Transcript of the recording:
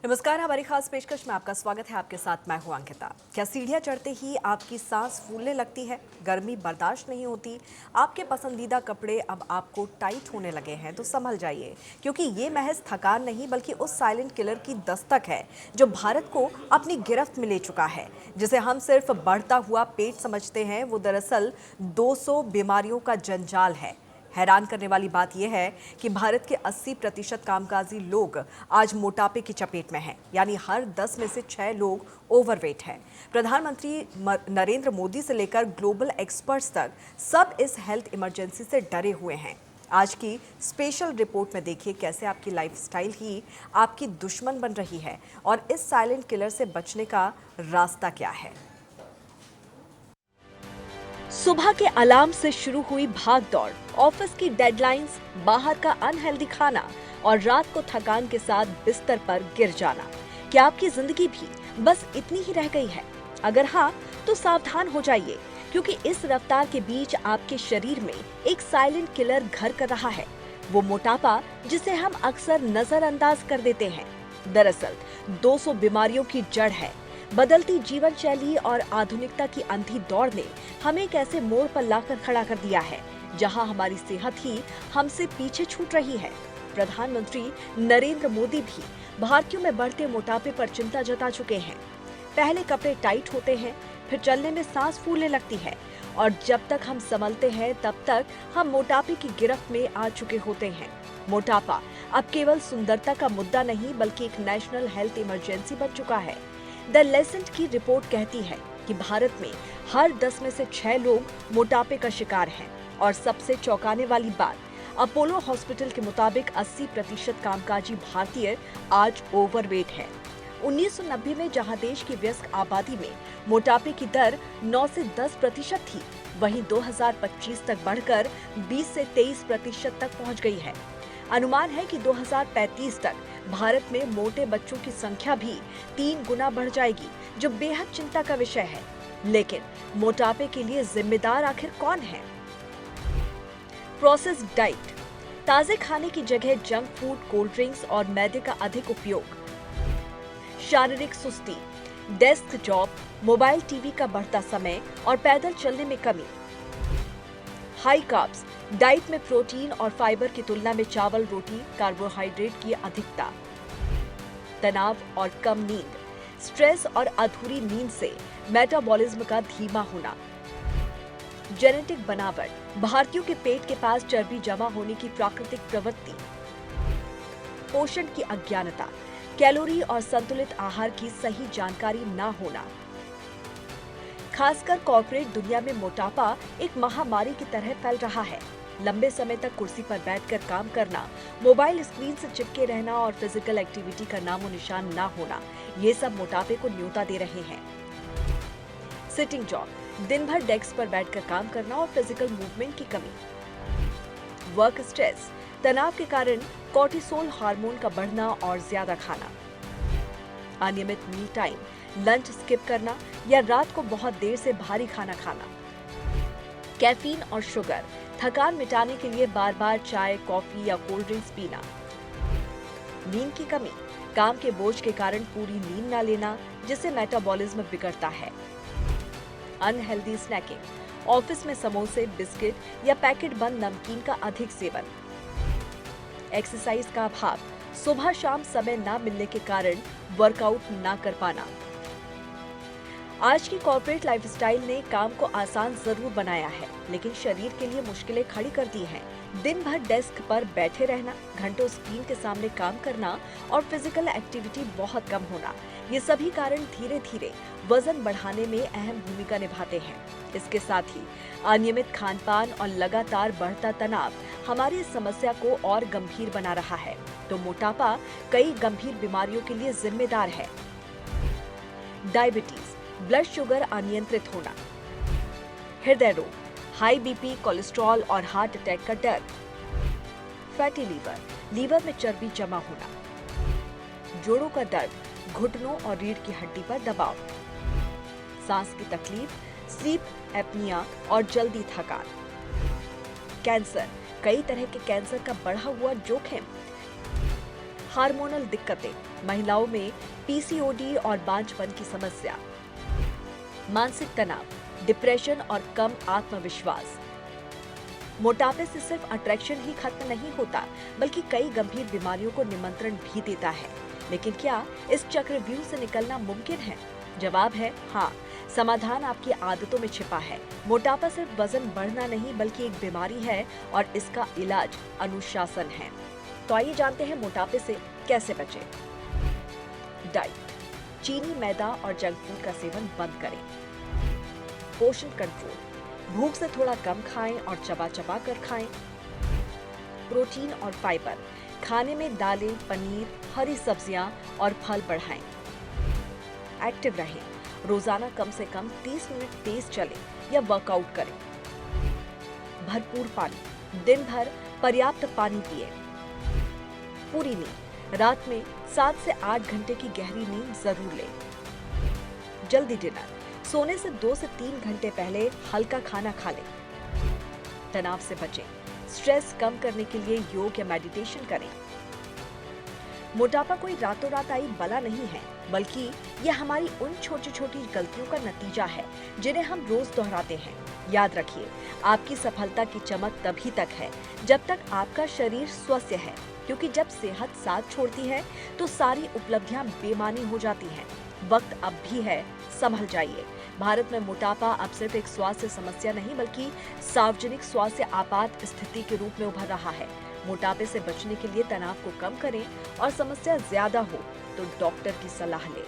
नमस्कार। हमारी खास पेशकश में आपका स्वागत है। आपके साथ मैं हूं अंकिता। क्या सीढ़ियां चढ़ते ही आपकी सांस फूलने लगती है, गर्मी बर्दाश्त नहीं होती, आपके पसंदीदा कपड़े अब आपको टाइट होने लगे हैं? तो संभल जाइए, क्योंकि ये महज थकान नहीं बल्कि उस साइलेंट किलर की दस्तक है जो भारत को अपनी गिरफ्त में ले चुका है। जिसे हम सिर्फ बढ़ता हुआ पेट समझते हैं, वो दरअसल 200 बीमारियों का जंजाल है। हैरान करने वाली बात यह है कि भारत के 80% कामकाजी लोग आज मोटापे की चपेट में हैं, यानी हर 10 में से 6 लोग ओवरवेट हैं। प्रधानमंत्री नरेंद्र मोदी से लेकर ग्लोबल एक्सपर्ट्स तक सब इस हेल्थ इमरजेंसी से डरे हुए हैं। आज की स्पेशल रिपोर्ट में देखिए कैसे आपकी लाइफस्टाइल ही आपकी दुश्मन बन रही है और इस साइलेंट किलर से बचने का रास्ता क्या है। सुबह के अलार्म से शुरू हुई भागदौड़, ऑफिस की डेडलाइंस, बाहर का अनहेल्दी खाना और रात को थकान के साथ बिस्तर पर गिर जाना। क्या आपकी जिंदगी भी बस इतनी ही रह गई है? अगर हाँ, तो सावधान हो जाइए, क्योंकि इस रफ्तार के बीच आपके शरीर में एक साइलेंट किलर घर कर रहा है। वो मोटापा जिसे हम अक्सर नजरअंदाज कर देते हैं, दरअसल 200 बीमारियों की जड़ है। बदलती जीवन शैली और आधुनिकता की अंधी दौड़ ने हमें एक ऐसे मोड़ पर लाकर खड़ा कर दिया है जहां हमारी सेहत ही हमसे पीछे छूट रही है। प्रधानमंत्री नरेंद्र मोदी भी भारतीयों में बढ़ते मोटापे पर चिंता जता चुके हैं। पहले कपड़े टाइट होते हैं, फिर चलने में सांस फूलने लगती है और जब तक हम संभलते हैं तब तक हम मोटापे की गिरफ्त में आ चुके होते हैं। मोटापा अब केवल सुंदरता का मुद्दा नहीं बल्कि एक नेशनल हेल्थ इमरजेंसी बन चुका है। द लेसेंट की रिपोर्ट कहती है कि भारत में हर 10 में से 6 लोग मोटापे का शिकार हैं और सबसे चौंकाने वाली बात, अपोलो हॉस्पिटल के मुताबिक 80% कामकाजी भारतीय आज ओवरवेट है। 1990 में जहां देश की वयस्क आबादी में मोटापे की दर 9 से 10% थी, वहीं 2025 तक बढ़कर 20 से 23% तक पहुंच गई है। अनुमान है कि 2035 तक भारत में मोटे बच्चों की संख्या भी 3 गुना बढ़ जाएगी, जो बेहद चिंता का विषय है। लेकिन मोटापे के लिए जिम्मेदार आखिर कौन है? प्रोसेस्ड डाइट, ताजे खाने की जगह जंक फूड, कोल्ड ड्रिंक्स और मैदे का अधिक उपयोग, शारीरिक सुस्ती, डेस्क जॉब, मोबाइल टीवी का बढ़ता समय और पैदल चलने में कमी, हाई कार्ब्स, डाइट में प्रोटीन और फाइबर की तुलना में चावल, रोटी, कार्बोहाइड्रेट की अधिकता, तनाव और कम नींद, स्ट्रेस और अधूरी नींद से मेटाबॉलिज्म का धीमा होना, जेनेटिक बनावट, भारतीयों के पेट के पास चर्बी जमा होने की प्राकृतिक प्रवृत्ति, पोषण की अज्ञानता, कैलोरी और संतुलित आहार की सही जानकारी न होना। खासकर कॉर्पोरेट दुनिया में मोटापा एक महामारी की तरह फैल रहा है। लंबे समय तक कुर्सी पर बैठकर काम करना, मोबाइल स्क्रीन से चिपके रहना और फिजिकल एक्टिविटी का नामो निशान ना होना, ये सब मोटापे को न्योता दे रहे हैं। सिटिंग जॉब, दिन भर डेस्क पर बैठकर काम करना और फिजिकल मूवमेंट की कमी, वर्क स्ट्रेस, तनाव के कारण कॉर्टिसोल हार्मोन का बढ़ना और ज्यादा खाना, अनियमित मील टाइम, लंच स्किप करना या रात को बहुत देर से भारी खाना खाना, कैफीन और शुगर, थकान मिटाने के लिए बार बार चाय, कॉफी या कोल्ड ड्रिंक्स पीना, नींद की कमी, काम के बोझ के कारण पूरी नींद न लेना जिससे मेटाबॉलिज्म बिगड़ता है, अनहेल्दी स्नैकिंग, ऑफिस में समोसे, बिस्किट या पैकेट बंद नमकीन का अधिक सेवन, एक्सरसाइज का अभाव, सुबह शाम समय न मिलने के कारण वर्कआउट न कर पाना। आज की कॉर्पोरेट लाइफस्टाइल ने काम को आसान जरूर बनाया है, लेकिन शरीर के लिए मुश्किलें खड़ी कर दी हैं। दिन भर डेस्क पर बैठे रहना, घंटों स्क्रीन के सामने काम करना और फिजिकल एक्टिविटी बहुत कम होना, ये सभी कारण धीरे धीरे वजन बढ़ाने में अहम भूमिका निभाते हैं। इसके साथ ही अनियमित खान-पान और लगातार बढ़ता तनाव हमारी इस समस्या को और गंभीर बना रहा है। तो मोटापा कई गंभीर बीमारियों के लिए जिम्मेदार है। डायबिटीज, ब्लड शुगर अनियंत्रित होना, हृदय रोग, हाई बीपी, कोलेस्ट्रॉल और हार्ट अटैक का डर, फैटी लीवर, लीवर में चर्बी जमा होना, जोड़ों का दर्द, घुटनों और रीढ़ की हड्डी पर दबाव, सांस की तकलीफ, स्लीप एपनिया और जल्दी थकान, कैंसर, कई तरह के कैंसर का बढ़ा हुआ जोखिम, हार्मोनल दिक्कतें, महिलाओं में पीसीओडी और बांझपन की समस्या, मानसिक तनाव, डिप्रेशन और कम आत्मविश्वास। मोटापे से सिर्फ अट्रैक्शन ही खत्म नहीं होता, बल्कि कई गंभीर बीमारियों को निमंत्रण भी देता है। लेकिन क्या इस चक्रव्यूह से निकलना मुमकिन है? जवाब है हाँ। समाधान आपकी आदतों में छिपा है। मोटापा सिर्फ वजन बढ़ना नहीं, बल्कि एक बीमारी है और इसका इलाज अनुशासन है। तो आइए जानते हैं मोटापे से कैसे बचें। डाइट, चीनी, मैदा और जंक फूड का सेवन बंद करें। पोषण कंट्रोल, भूख से थोड़ा कम खाएं और चबा चबा कर खाएं। प्रोटीन और फाइबर, खाने में दालें, पनीर, हरी सब्जियां और फल बढ़ाएं। एक्टिव रहें, रोजाना कम से कम 30 मिनट तेज चलें या वर्कआउट करें। भरपूर पानी, दिन भर पर्याप्त पानी पिएं। पूरी नींद, रात में 7 से 8 घंटे की गहरी नींद जरूर लें। जल्दी डिनर, सोने से 2 से 3 घंटे पहले हल्का खाना खा लें। तनाव से बचें, स्ट्रेस कम करने के लिए योग या मेडिटेशन करें। मोटापा कोई रातों रात आई बला नहीं है, बल्कि यह हमारी उन छोटी छोटी गलतियों का नतीजा है जिन्हें हम रोज दोहराते हैं। याद रखिए, आपकी सफलता की चमक तभी तक है जब तक आपका शरीर स्वस्थ है, क्योंकि जब सेहत साथ छोड़ती है तो सारी उपलब्धियां बेमानी हो जाती हैं। वक्त अब भी है, संभल जाइए। भारत में मोटापा अब सिर्फ एक स्वास्थ्य समस्या नहीं, बल्कि सार्वजनिक स्वास्थ्य आपात स्थिति के रूप में उभर रहा है। मोटापे से बचने के लिए तनाव को कम करें और समस्या ज्यादा हो तो डॉक्टर की सलाह लें।